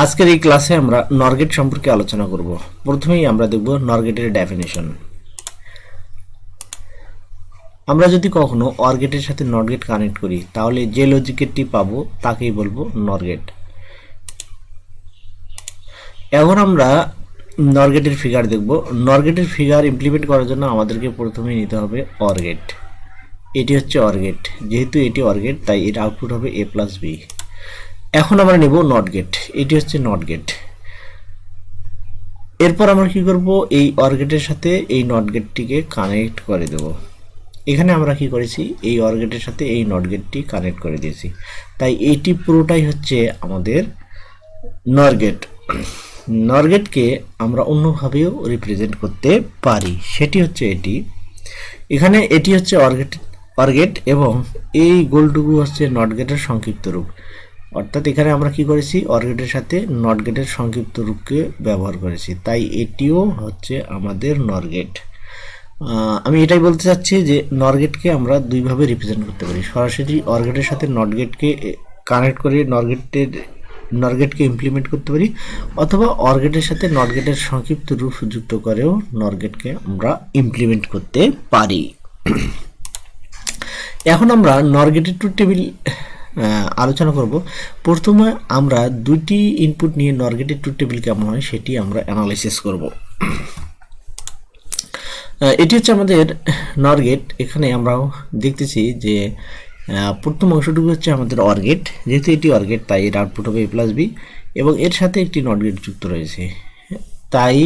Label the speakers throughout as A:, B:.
A: আজকের এই ক্লাসে আমরা নর গেট সম্পর্কে আলোচনা করব। প্রথমেই আমরা দেখব নর গেটের ডেফিনিশন। আমরা যদি কখনো অর গেটের সাথে নট গেট কানেক্ট করি তাহলে যে লজিক গেটটি পাবো তাকেই বলবো নর গেট। এখন আমরা নর গেটের ফিগার দেখব। নর গেটের ফিগার ইমপ্লিমেন্ট করার জন্য আমাদেরকে প্রথমেই নিতে হবে অর গেট। এটি হচ্ছে অর গেট, যেহেতু এটি অর গেট তাই এর আউটপুট হবে a প্লাস বি। এখন আমরা নেব নট গেট, এটি হচ্ছে নট গেট। এরপর আমরা কি করব, এই অর গেটের সাথে এই নট গেটটিকে কানেক্ট করে দেব। এখানে আমরা কি করেছি, এই অর গেটের সাথে এই নট গেটটি কানেক্ট করে দিয়েছি, তাই এইটি পুরোটাই হচ্ছে আমাদের নর গেট। নর গেটকে আমরা অন্যভাবেও রিপ্রেজেন্ট করতে পারি, সেটি হচ্ছে এটি। এখানে এটি হচ্ছে অর গেট এবং এই গোলটুকু হচ্ছে নট গেটের সংক্ষিপ্ত রূপ। অর্থাৎ এখানে আমরা কি করেছি, অর গেটের সাথে নট গেটের সংক্ষিপ্ত রূপকে ব্যবহার করেছি, তাই এটিও হচ্ছে আমাদের নর গেট। আমি এটাই বলতে চাচ্ছি যে নর গেটকে আমরা দুইভাবে রিপ্রেজেন্ট করতে পারি। সরাসরি অর গেটের সাথে নট গেটকে কানেক্ট করে নর গেটকে ইমপ্লিমেন্ট করতে পারি, অথবা অর গেটের সাথে নট গেটের সংক্ষিপ্ত রূপ যুক্ত করেও নর গেটকে আমরা ইমপ্লিমেন্ট করতে পারি। এখন আমরা নর গেটের ট্রুথ টেবিল আলোচনা করব। প্রথমে আমরা দুইটি ইনপুট নিয়ে নর গেটের ট্রুথ টেবিল কেমন হয় সেটি আমরা অ্যানালাইসিস করব। এটি হচ্ছে আমাদের নর গেট। এখানে আমরা দেখতেছি যে প্রথম অংশটুকু হচ্ছে আমাদের অর গেট, যেহেতু এটি অর গেট তাই এর আউটপুট হবে a প্লাস বি এবং এর সাথে একটি নট গেট যুক্ত রয়েছে, তাই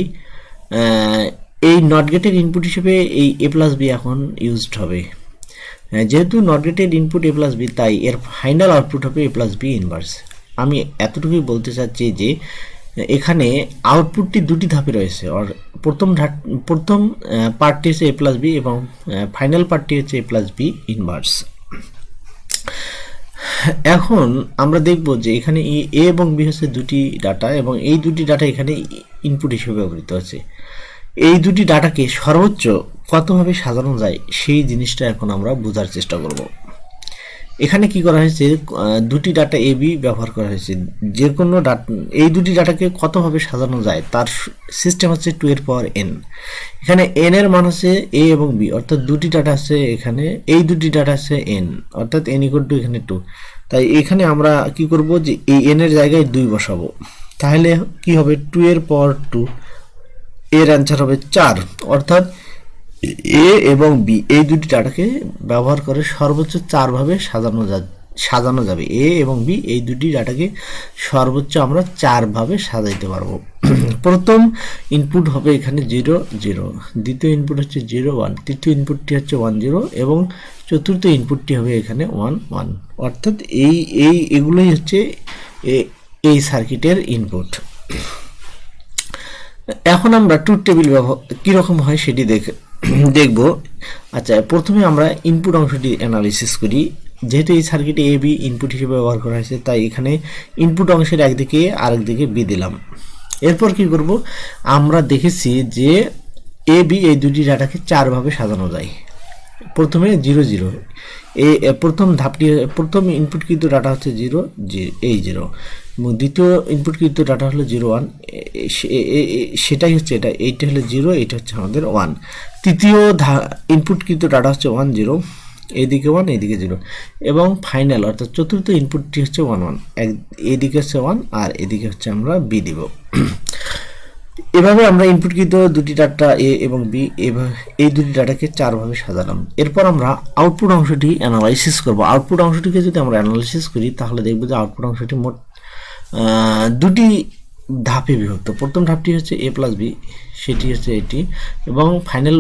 A: এই নট গেটের ইনপুট হিসেবে এই a প্লাস বি এখন ইউজড হবে। যেহেতু নট গেটের ইনপুট a প্লাস বি তাই এর ফাইনাল আউটপুট হবে a প্লাস বি ইনভার্স। আমি এতটুকুই বলতে চাচ্ছি যে এখানে আউটপুটটি দুটি ধাপে রয়েছে। প্রথম পার্টটি হচ্ছে a প্লাস বি এবং ফাইনাল পার্টটি হচ্ছে a প্লাস বি ইনভার্স। এখন আমরা দেখব যে এখানে এ এবং বি হচ্ছে দুটি ডাটা এবং এই দুটি ডাটা এখানে ইনপুট হিসেবে ব্যবহৃত হচ্ছে। এই দুটি ডাটাকে সর্বোচ্চ কতভাবে সাজানো যায় সেই জিনিসটা এখন আমরা বোঝার চেষ্টা করব। এখানে কি করা হয়েছে, দুটি ডাটা এ বি ব্যবহার করা হয়েছে। যে কোনো এই দুটি ডাটাকে কতভাবে সাজানো যায় তার সিস্টেম হচ্ছে 2 এর পাওয়ার n। এখানে n এর মান হচ্ছে a এবং b, অর্থাৎ দুটি ডাটা আছে এখানে, এই দুটি ডাটা আছে n, অর্থাৎ n ইকুয়াল টু এখানে 2। তাই এখানে আমরা কি করব যে এই n এর জায়গায় 2 বসাবো, তাহলে কি হবে 2 এর পাওয়ার 2, এর অ্যান্সার হবে 4। অর্থাৎ এ এবং বি এই দুটি ডাটাকে ব্যবহার করে সর্বোচ্চ 4 ভাবে সাজানো যাবে। এ এবং বি এই দুটি ডাটাকে সর্বোচ্চ আমরা 4 ভাবে সাজাইতে পারবো। প্রথম ইনপুট হবে এখানে 0 0, দ্বিতীয় ইনপুট হচ্ছে 0 1, তৃতীয় ইনপুটটি হচ্ছে 1 0 এবং চতুর্থ ইনপুটটি হবে এখানে 1 1। অর্থাৎ এগুলোই হচ্ছে এই সার্কিটের ইনপুট। এখন আমরা ট্রুথ টেবিল কীরকম হয় সেটি দেখব। আচ্ছা, প্রথমে আমরা ইনপুট অংশটি অ্যানালিসিস করি। যেহেতু এই সার্কিটে এ বি ইনপুট হিসেবে ব্যবহার করা হয়েছে তাই এখানে ইনপুট অংশের একদিকে আরেকদিকে বি দিলাম। এরপর কি করব, আমরা দেখেছি যে এ বি এই দুটি ডাটাকে 4 ভাবে সাজানো যায়। প্রথমে 0 0, প্রথম ইনপুটকৃত ডাটা হচ্ছে 0 এই 0 এবং দ্বিতীয় ইনপুটকৃত ডাটা হলো 0 1, সেটাই হচ্ছে এইটা হলো 0, এটা হচ্ছে আমাদের 1। তৃতীয় ইনপুটকৃত ডাটা হচ্ছে 1 0, এইদিকে 1 এইদিকে 0 এবং ফাইনাল অর্থাৎ চতুর্থ ইনপুটটি হচ্ছে 1 1, এইদিকে হচ্ছে 1 আর এদিকে হচ্ছে আমরা বি দিব। এভাবে আমরা ইনপুটকৃত দুটি ডাটা এ এবং বি এই দুটি ডাটাকে 4 ভাবে সাজালাম। এরপর আমরা আউটপুট অংশটি অ্যানালাইসিস করব। আউটপুট অংশটিকে যদি আমরা অ্যানালাইসিস করি তাহলে দেখব যে আউটপুট অংশটি মোট দুটি ধাপে বিভক্ত। প্রথম ধাপটি হচ্ছে a প্লাস বি, সেটি হচ্ছে এটি, এবং ফাইনাল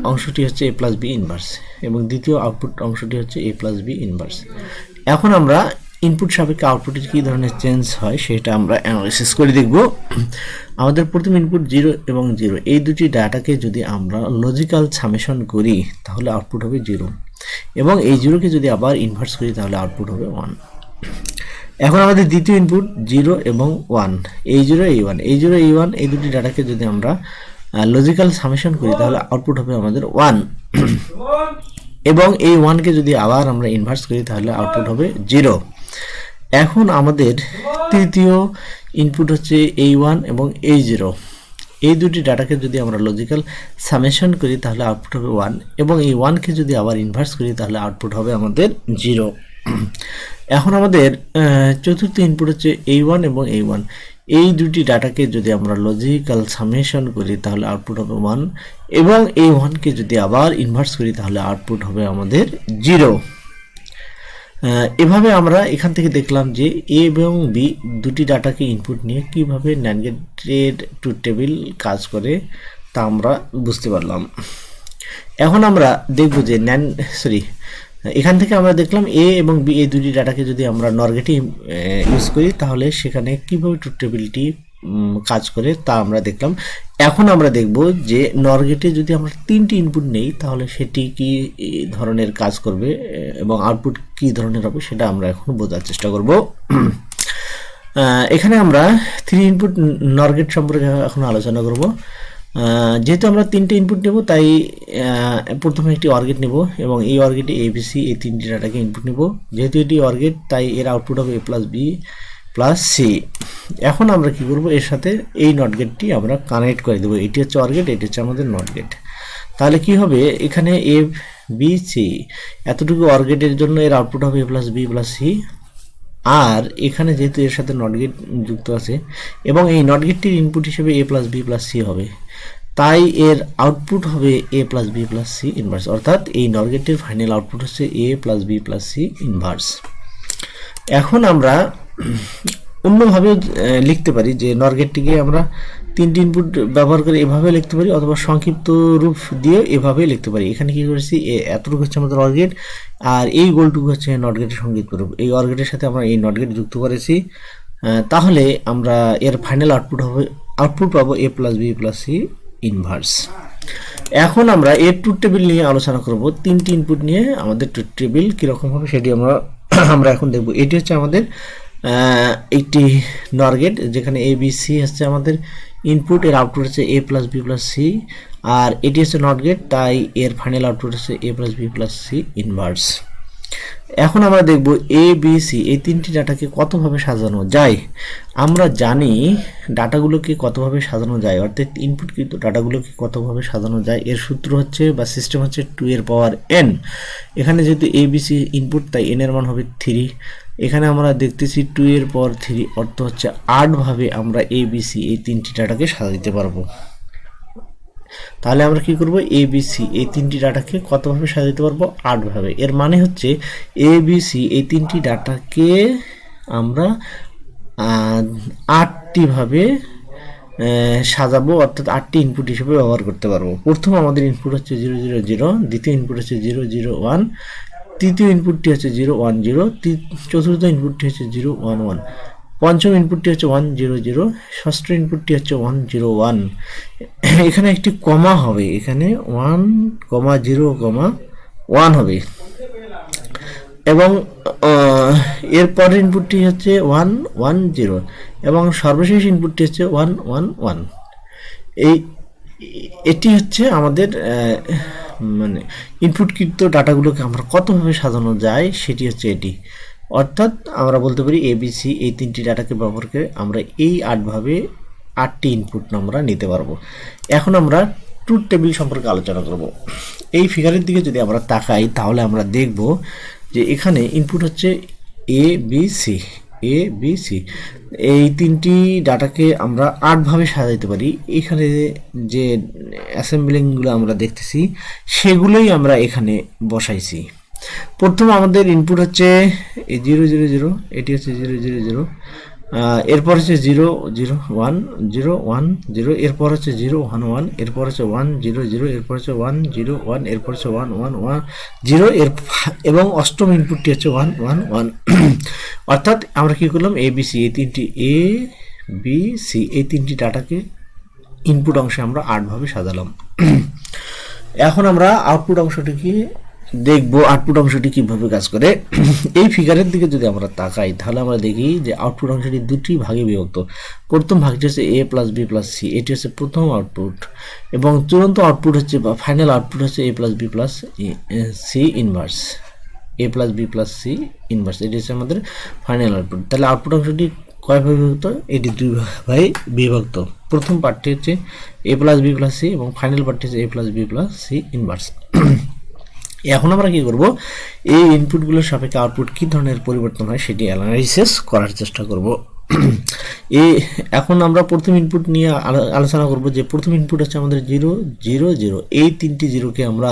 A: অংশটি হচ্ছে a প্লাস বি ইনভার্স এবং দ্বিতীয় আউটপুট অংশটি হচ্ছে a প্লাস বি ইনভার্স। এখন আমরা ইনপুট সাপেক্ষে আউটপুটের কী ধরনের চেঞ্জ হয় সেটা আমরা অ্যানালাইসিস করে দেখব। আমাদের প্রথম ইনপুট 0 এবং 0 এই দুটি ডাটাকে যদি আমরা লজিক্যাল সামেশন করি তাহলে আউটপুট হবে 0 এবং এই 0কে যদি আবার ইনভার্স করি তাহলে আউটপুট হবে 1। এখন আমাদের দ্বিতীয় ইনপুট 0 এবং 1, এই 0 এই 1, এই 0 এই 1 এই দুটি ডাটাকে যদি আমরা লজিক্যাল সামেশন করি তাহলে আউটপুট হবে আমাদের 1 এবং এই 1কে যদি আবার আমরা ইনভার্স করি তাহলে আউটপুট হবে 0। এখন আমাদের তৃতীয় ইনপুট হচ্ছে A1 এবং A0, এই দুটি ডাটাকে যদি আমরা লজিক্যাল সামেশন করি তাহলে আউটপুট হবে 1, এবং এই 1কে যদি আবার ইনভার্স করি তাহলে আউটপুট হবে আমাদের 0। এখন আমাদের চতুর্থ ইনপুট হচ্ছে A1 এবং A1, এই দুটি ডাটাকে যদি আমরা লজিক্যাল সামেশন করি তাহলে আউটপুট হবে 1, এবং এই 1কে যদি আবার ইনভার্স করি তাহলে আউটপুট হবে আমাদের 0। এভাবে আমরা এখান থেকে দেখলাম যে এ এবং বি দুটি ডাটাকে ইনপুট নিয়ে কিভাবে NAND গেটের ট্রুথ টেবিল কাজ করে তা আমরা বুঝতে পারলাম। এখন আমরা দেখব যে এখান থেকে আমরা দেখলাম এ এবং বি এই দুটি ডাটাকে যদি আমরা NOR গেটে ইউজ করি তাহলে সেখানে কিভাবে ট্রুথ টেবিলটি কাজ করে তা আমরা দেখলাম। এখন আমরা দেখব যে NOR গেটে যদি আমরা তিনটি ইনপুট নেই তাহলে সেটি কি ধরনের কাজ করবে এবং আউটপুট কি ধরনের হবে সেটা আমরা এখন বোঝার চেষ্টা করব। এখানে আমরা 3 ইনপুট NOR গেট সম্পর্কে এখন আলোচনা করব। যেহেতু আমরা তিনটে ইনপুট নেব তাই প্রথমে একটি OR গেট নেব এবং এই OR গেটে ABC এই তিনটি ডাটাকে ইনপুট নেব। যেহেতু এটি OR গেট তাই এর আউটপুট হবে A plus B plus C. এখন আমরা কি করব, এর সাথে এই নট গেটটি আমরা কানেক্ট করে দেবো। এটি হচ্ছে OR গেট, এটি হচ্ছে আমাদের নট গেট। তাহলে কি হবে, এখানে এ বি সি এতটুকু OR গেটের জন্য এর আউটপুট হবে A plus B plus C. আর এখানে যেহেতু এর সাথে নট গেট যুক্ত আছে এবং এই নট গেটটির ইনপুট হিসেবে A plus B plus C হবে, তাই এর আউটপুট হবে A plus B plus C inverse, অর্থাৎ এই নট গেটের ফাইনাল আউটপুট হচ্ছে A plus B plus C inverse. এখন আমরা অন্যভাবে লিখতে পারি যে NOR গেটটিকে আমরা তিনটি ইনপুট ব্যবহার করে এভাবে লিখতে পারি, অথবা সংক্ষিপ্ত রূপ দিয়ে এভাবে লিখতে পারি। এখানে কি করেছি, এতটুকু হচ্ছে আমাদের OR গেট আর এই গোলটুকু হচ্ছে NOT গেটের সংক্ষিপ্ত রূপ। এই OR গেটের সাথে আমরা এই NOT গেট যুক্ত করেছি, তাহলে আমরা এর ফাইনাল আউটপুট পাবো A plus B plus C inverse. এখন আমরা এর ট্রুথ টেবিল নিয়ে আলোচনা করব। তিনটি ইনপুট নিয়ে আমাদের ট্রুথ টেবিল কীরকম হবে সেটি আমরা এখন দেখব। এটি হচ্ছে আমাদের একটি NOR গেট যেখানে এ বি সি হচ্ছে আমাদের ইনপুট, এর আউটপুট হচ্ছে A plus B plus C. আর এটি হচ্ছে NOT গেট, তাই এর ফাইনাল আউটপুট হচ্ছে A plus B plus C inverse. এখন আমরা দেখব এ বি সি এই তিনটি ডাটাকে কতভাবে সাজানো যায়। আমরা জানি ডাটাগুলোকে কতভাবে সাজানো যায়, অর্থাৎ ইনপুটকৃত ডাটাগুলোকে কতভাবে সাজানো যায়। এর সূত্র হচ্ছে বা সিস্টেম হচ্ছে 2 এর পাওয়ার n। এখানে যেহেতু এ বি সি ইনপুট তাই n এর মান হবে 3। এখানে আমরা দেখতেছি 2 এর পাওয়ার 3, অর্থ হচ্ছে 8 ভাবে আমরা এ বি সি এই তিনটি ডাটাকে সাজাতে পারবো। তাহলে আমরা কি করব, এ বি সি এই তিনটি ডাটাকে কতভাবে সাজাতে পারবো, 8 ভাবে। এর মানে হচ্ছে এ বি সি এই তিনটি ডাটাকে আমরা 8টি ভাবে সাজাবো, অর্থাৎ 8টি ইনপুট হিসেবে ব্যবহার করতে পারবো। প্রথম আমাদের ইনপুট হচ্ছে 0 0 0, দ্বিতীয় ইনপুট হচ্ছে 0 0 1, তৃতীয় ইনপুটটি হচ্ছে 0 1 0, চতুর্থ ইনপুটটি হচ্ছে 0 1 1, পঞ্চম ইনপুটটি হচ্ছে 1 0 0, ষষ্ঠ ইনপুটটি হচ্ছে 1 0 1। এখানে একটি কমা হবে, এখানে 1 0 1 হবে, এবং এর পরের ইনপুটটি হচ্ছে 1 1 0, এবং সর্বশেষ ইনপুটটি হচ্ছে 1 1 1। এটি হচ্ছে আমাদের মানে ইনপুটকৃত ডাটাগুলোকে আমরা কতভাবে সাজানো যায় সেটি হচ্ছে এটি। অর্থাৎ আমরা বলতে পারি এবিসি এই তিনটি ডাটাকে ব্যবহার করে আমরা এই 8টি ইনপুট আমরা নিতে পারবো। এখন আমরা ট্রুথ টেবিল সম্পর্কে আলোচনা করব। এই ফিগারের দিকে যদি আমরা তাকাই তাহলে আমরা দেখব যে এখানে ইনপুট হচ্ছে এ বি সি এই তিনটি ডাটাকে আমরা 8 ভাবে সাজাইতে পারি। এখানে যে অ্যাসেম্বলিংগুলো আমরা দেখতেছি সেগুলোই আমরা এখানে বসাইছি। প্রথম আমাদের ইনপুট হচ্ছে 0 0 0, এটি হচ্ছে 0 0 0, এরপর হচ্ছে 0 0 1 0 1 0, এরপর হচ্ছে 0 1 1, এরপর হচ্ছে 1 0 0, এরপর হচ্ছে 1 0 1, এরপর হচ্ছে 1 1 1 0, এবং অষ্টম ইনপুটটি হচ্ছে 1 1 1। অর্থাৎ আমরা কি করলাম, এ বি সি এই তিনটি ডাটাকে ইনপুট অংশে আমরা 8 ভাবে সাজালাম। এখন আমরা আউটপুট অংশটিকে দেখবো, আউটপুট অংশটি কিভাবে কাজ করে। এই ফিগারের দিকে যদি আমরা তাকাই তাহলে আমরা দেখি যে আউটপুট অংশটি দুটি ভাগে বিভক্ত। প্রথম ভাগটি হচ্ছে A plus B plus C, এটি হচ্ছে প্রথম আউটপুট, এবং চূড়ান্ত আউটপুট হচ্ছে বা ফাইনাল আউটপুট হচ্ছে A plus B plus C inverse. A plus B plus C inverse, এটি হচ্ছে আমাদের ফাইনাল আউটপুট। তাহলে আউটপুট অংশটি কয় ভাগে বিভক্ত? এটি দুই ভাগে বিভক্ত। প্রথম পার্টটি হচ্ছে A plus B plus C এবং ফাইনাল পার্টটি হচ্ছে A plus B plus C inverse. এখন আমরা কি করব, এই ইনপুটগুলোর সাপেক্ষে আউটপুট কী ধরনের পরিবর্তন হয় সেটি অ্যানালাইসিস করার চেষ্টা করব। এখন আমরা প্রথম ইনপুট নিয়ে আলোচনা করব যে প্রথম ইনপুট হচ্ছে আমাদের 0 0 0। এই তিনটি জিরোকে আমরা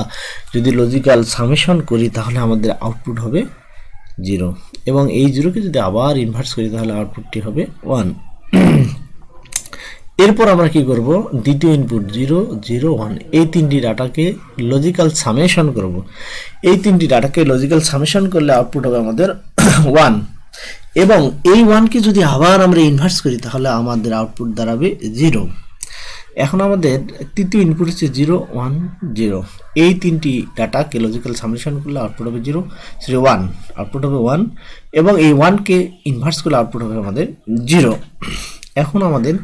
A: যদি লজিক্যাল সামেশন করি তাহলে আমাদের আউটপুট হবে 0, এবং এই জিরোকে যদি আবার ইনভার্স করি তাহলে আউটপুটটি হবে 1। এরপর আমরা কি করব, দ্বিতীয় ইনপুট 0 0 1, এই তিনটি ডাটাকে লজিক্যাল সামেশন করব। এই তিনটি ডাটাকে লজিক্যাল সামেশন করলে আউটপুট হবে আমাদের 1, এবং এই 1কে যদি আবার আমরা ইনভার্স করি তাহলে আমাদের আউটপুট দাঁড়াবে 0। এখন আমাদের তৃতীয় ইনপুট হচ্ছে 0 1 0, এই তিনটি ডাটাকে লজিক্যাল সামেশন করলে আউটপুট হবে 0 1, আউটপুট হবে 1, এবং এই 1কে ইনভার্স করলে আউটপুট হবে আমাদের 0। এখন আমাদের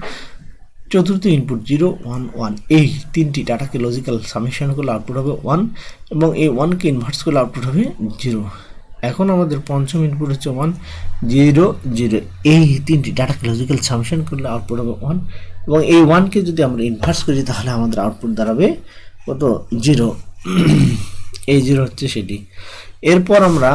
A: চতুর্থ ইনপুট 0 1 1, এই তিনটি ডাটাকে লজিক্যাল সামেশন করলে আউটপুট হবে 1, এবং এই 1কে ইনভার্স করলে আউটপুট হবে 0। এখন আমাদের পঞ্চম ইনপুট হচ্ছে 1 0 0, এই তিনটি ডাটাকে লজিক্যাল সামেশন করলে আউটপুট হবে 1, এবং এই 1কে যদি আমরা ইনভার্স করি তাহলে আমাদের আউটপুট দাঁড়াবে কত, 0। এই 0 হচ্ছে সেটি। এরপর আমরা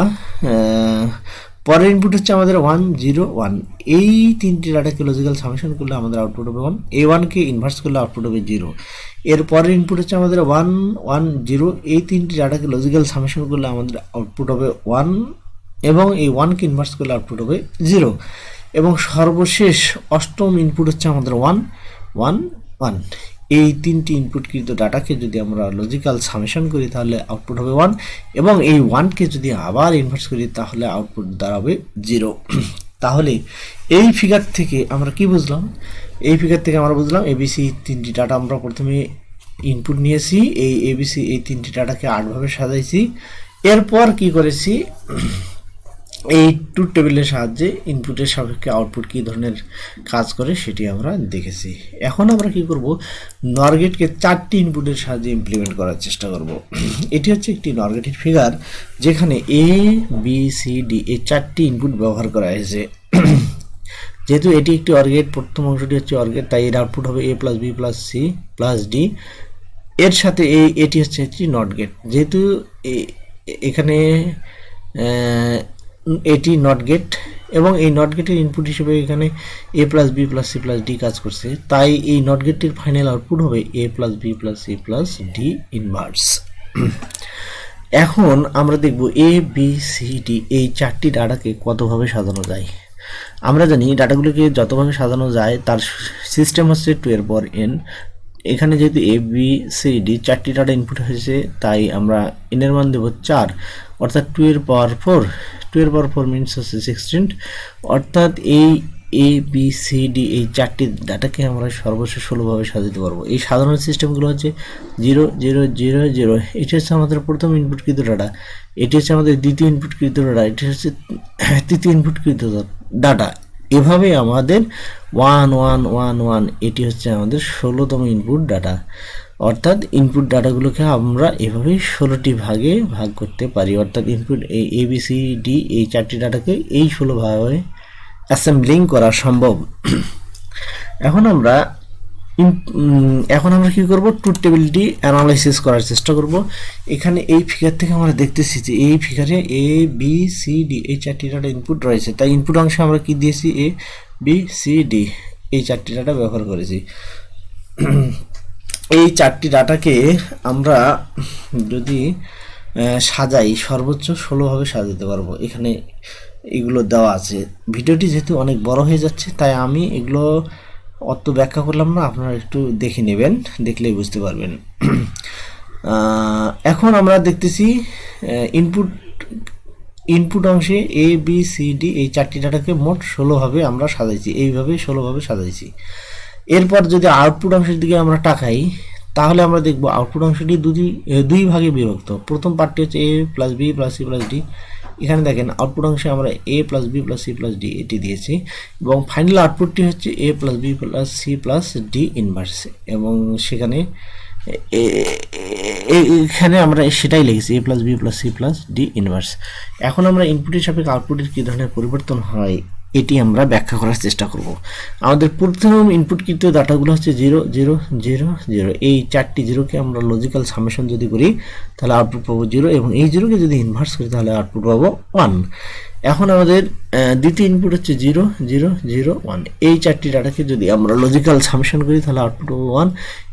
A: পরের ইনপুট হচ্ছে আমাদের 1 0 1, এই তিনটি ডাটাকে লজিক্যাল সামেশন করলে আমাদের আউটপুট হবে 1, এই 1কে ইনভার্স করলে আউটপুট হবে 0। এর পরের ইনপুট হচ্ছে আমাদের 1 1 0, এই তিনটি ডাটাকে লজিক্যাল সামেশন করলে আমাদের আউটপুট হবে 1, এবং এই 1কে ইনভার্স করলে আউটপুট হবে 0। এবং সর্বশেষ অষ্টম ইনপুট হচ্ছে আমাদের 1 1 1, এই তিনটি ইনপুটকৃত ডাটাকে যদি আমরা লজিক্যাল সামেশন করি তাহলে আউটপুট হবে 1, এবং এই 1কে যদি আবার ইনভার্স করি তাহলে আউটপুট দাঁড়াবে 0। তাহলে এই ফিগার থেকে আমরা কি বুঝলাম? এই ফিগার থেকে আমরা বুঝলাম এবিসি তিনটি ডাটা আমরা প্রথমে ইনপুট নিয়েছি, এই এবিসি এই তিনটি ডাটাকে 8 ভাবে সাজাইছি। এরপর কি করেছি, এই ট্রুথ টেবিলের সাহায্যে ইনপুটের সাপেক্ষে আউটপুট কী ধরনের কাজ করে সেটি আমরা দেখেছি। এখন আমরা কি করব, নর গেটকে 4টি ইনপুটের সাহায্যে ইমপ্লিমেন্ট করার চেষ্টা করব। এটি হচ্ছে একটি নর গেটের ফিগার যেখানে এ বি সি ডি এই 4টি ইনপুট ব্যবহার করা হয়েছে। যেহেতু এটি একটি অর গেট, প্রথম অংশটি হচ্ছে অর গেট, তাই এর আউটপুট হবে A plus B plus C plus D. এর সাথে এটি হচ্ছে একটি নট গেট, যেহেতু এখানে এটি নট গেট, এবং এই নট গেটের ইনপুট হিসেবে এখানে A plus B plus C plus D কাজ করছে, তাই এই নট গেটটির ফাইনাল আউটপুট হবে A plus B plus C plus D inverse. এখন আমরা দেখব এ বি সি ডি এই 4টি ডাটাকে কতভাবে সাজানো যায়। আমরা জানি ডাটাগুলোকে যতভাবে সাজানো যায় তার সিস্টেম হচ্ছে 2 এর পাওয়ার n। এখানে যেহেতু এ বি সি ডি 4টি ডাটা ইনপুট হয়েছে তাই আমরা n এর মান দেব 4, অর্থাৎ 2 এর পাওয়ার 4। 2 এর পাওয়ার 4 মিনস হচ্ছে 16, অর্থাৎ এই এ বি সি ডি এই 4টি ডাটাকে আমরা সর্বশেষ 16ভাবে সাজাতে পারবো। এই সাধারণ সিস্টেমগুলো হচ্ছে 0 0 0 0, এটি হচ্ছে আমাদের প্রথম ইনপুটকৃত ডাটা, এটি হচ্ছে আমাদের দ্বিতীয় ইনপুটকৃত ডাটা, এটি হচ্ছে তৃতীয় ইনপুটকৃত ডাটা। এভাবে আমাদের 1 1 1 1, এটি হচ্ছে আমাদের 16তম ইনপুট ডাটা। অর্থাৎ ইনপুট ডাটাগুলোকে আমরা এভাবে 16টি ভাগে ভাগ করতে পারি, অর্থাৎ ইনপুট এ বি সি ডি এই 4টি ডাটাকে এই 16 ভাগে অ্যাসেম্বলিং করা সম্ভব। এখন আমরা কি করব, ট্রুথ টেবিলটি অ্যানালাইসিস করার চেষ্টা করব। এখানে এই ফিগার থেকে আমরা দেখতেছি যে এই ফিগারে এ বি সি ডি এই 4টি ডাটা ইনপুট রয়েছে, তাই ইনপুট অংশে আমরা কি দিয়েছি, এ বি সি ডি এই 4টি ডাটা ব্যবহার করেছি। এই 4টি ডাটাকে আমরা যদি সাজাই সর্বোচ্চ 16ভাবে সাজাতে পারবো। এখানে এগুলো দেওয়া আছে। ভিডিওটি যেহেতু অনেক বড় হয়ে যাচ্ছে তাই আমি এগুলো অত ব্যাখ্যা করলাম না, আপনারা একটু দেখে নেবেন, দেখলেই বুঝতে পারবেন। এখন আমরা দেখতেছি ইনপুট অংশে এ বি সি ডি এই 4টি ডাটাকে মোট 16ভাবে আমরা সাজাইছি, এইভাবে 16ভাবে সাজাইছি। এরপর যদি আউটপুট অংশের দিকে আমরা তাকাই তাহলে আমরা দেখব আউটপুট অংশটি দুই ভাগে বিভক্ত। প্রথম পার্টটি হচ্ছে A plus B plus C plus D. এখানে দেখেন আউটপুট অংশে আমরা A plus B plus C plus D এটি দিয়েছি, এবং ফাইনাল আউটপুটটি হচ্ছে A plus B plus C plus D inverse, এবং সেখানে এইখানে আমরা সেটাই লিখেছি a plus B plus C plus D inverse. এখন আমরা ইনপুটের সাপেক্ষে আউটপুটের কী ধরনের পরিবর্তন হয় এটি আমরা ব্যাখ্যা করার চেষ্টা করব। আমাদের প্রথম ইনপুটকৃত ডাটাগুলো হচ্ছে 0 0 0 0, এই 4টি জিরোকে আমরা লজিক্যাল সামেশন যদি করি তাহলে আউটপুট পাবো 0, এবং এই জিরোকে যদি ইনভার্স করি তাহলে আউটপুট পাবো 1। এখন আমাদের দ্বিতীয় ইনপুট হচ্ছে 0 0 0 1, এই 4টি ডাটাকে যদি আমরা লজিক্যাল সামেশন করি তাহলে আউটপুট পাবো 1,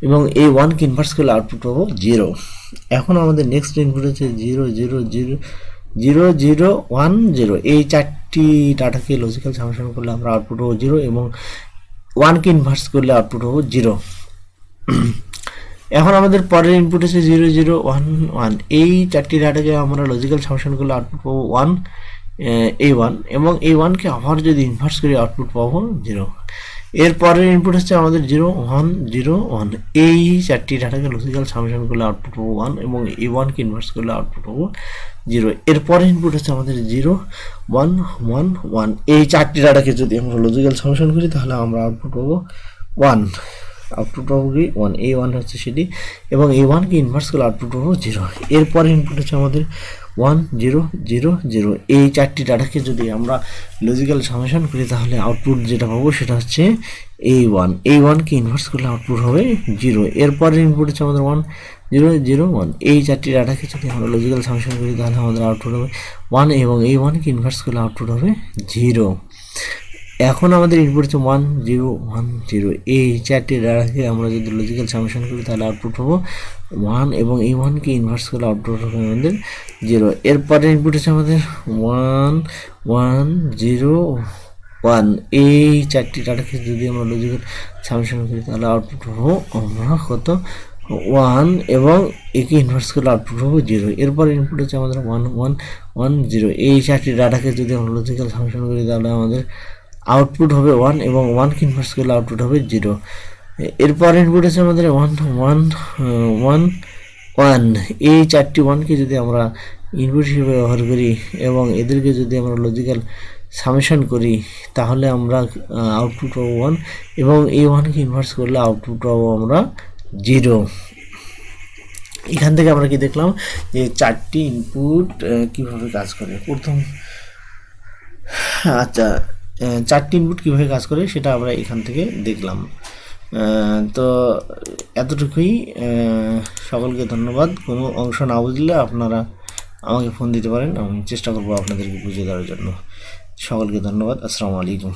A: এবং এই 1কে ইনভার্স করলে আউটপুট পাবো 0। এখন আমাদের নেক্সট ইনপুট হচ্ছে 0 0 0 0 0 1 0, এই 4টি ডাটাকে লজিক্যাল সামেশন করলে আমরা আউটপুট পাবো 0, এবং 1কে ইনভার্স করলে আউটপুট পাবো 0। এখন আমাদের পরের ইনপুট হচ্ছে 0 0 1 1, এই 4টি ডাটাকে আমরা লজিক্যাল সামেশন করলে আউটপুট পাবো 1 a1, এবং a1কে আবার যদি ইনভার্স করি আউটপুট পাবো 0। এর পরের ইনপুট হচ্ছে আমাদের 0 1 0 1, এই 4টি ডাটাকে লজিক্যাল সামেশন করলে আউটপুট পাবো 1, এবং a1কে ইনভার্স করলে আউটপুট পাবো 0। এর পরের ইনপুট হচ্ছে আমাদের 0 1 1 1, এই 4টি ডাটাকে যদি আমরা লজিক্যাল সামেশন করি তাহলে আমরা আউটপুট পাবো 1, আউটপুট পাবো কি 1, a1 হচ্ছে সেটি, এবং a1কে ইনভার্স করলে আউটপুট পাবো 0। এরপরে ইনপুট হচ্ছে আমাদের 1 0 0 0, এই 4টি ডাটাকে যদি আমরা লজিক্যাল সামেশন করি তাহলে আউটপুট যেটা পাবো সেটা হচ্ছে a1, a1কে ইনভার্স করলে আউটপুট হবে 0। এরপরে ইনপুট হচ্ছে আমাদের 1 0 0 1, এই 4টি ডাটাকে যদি আমরা লজিক্যাল সামেশন করি তাহলে আমাদের আউটপুট হবে 1, এবং a1কে ইনভার্স করলে আউটপুট হবে 0। এখন আমাদের ইনপুট হচ্ছে 1 0 1 0, এই 4টি ডাটাকে আমরা যদি লজিক্যাল সামেশন করি তাহলে আউটপুট পাবো 1, এবং এই 1কে ইনভার্স করলে আউটপুট হবে আমাদের 0। এরপরে ইনপুট হচ্ছে আমাদের 1 1 0 1, এই 4টি ডাটাকে যদি আমরা লজিক্যাল সামেশন করি তাহলে আউটপুট পাবো আমরা কত 1, এবং একে ইনভার্স করলে আউটপুট পাবো 0। এরপর ইনপুট হচ্ছে আমাদের 1 1 1 0, এই 4টি ডাটাকে যদি আমরা লজিক্যাল সামেশন করি তাহলে আমাদের আউটপুট হবে 1, এবং 1কে ইনভার্স করলে আউটপুট হবে 0। এরপর ইনপুট আছে আমাদের 1 1 1 1, এই 4টি 1কে যদি আমরা ইনপুট হিসেবে ব্যবহার করি এবং এদেরকে যদি আমরা লজিক্যাল সামেশন করি তাহলে আমরা আউটপুট পাবো 1, এবং এই 1কে ইনভার্স করলে আউটপুট পাবো আমরা 0। এখান থেকে আমরা কি দেখলাম যে 4টি ইনপুট কিভাবে কাজ করে। প্রথম আচ্ছা 4টি ইনপুট কীভাবে কাজ করে সেটা আমরা এখান থেকে দেখলাম। তো এতটুকুই, সকলকে ধন্যবাদ। কোনো অংশ না বুঝলে আপনারা আমাকে ফোন দিতে পারেন, আমি চেষ্টা করবো আপনাদেরকে বুঝিয়ে দেওয়ার জন্য। সকলকে ধন্যবাদ। আসসালামু আলাইকুম।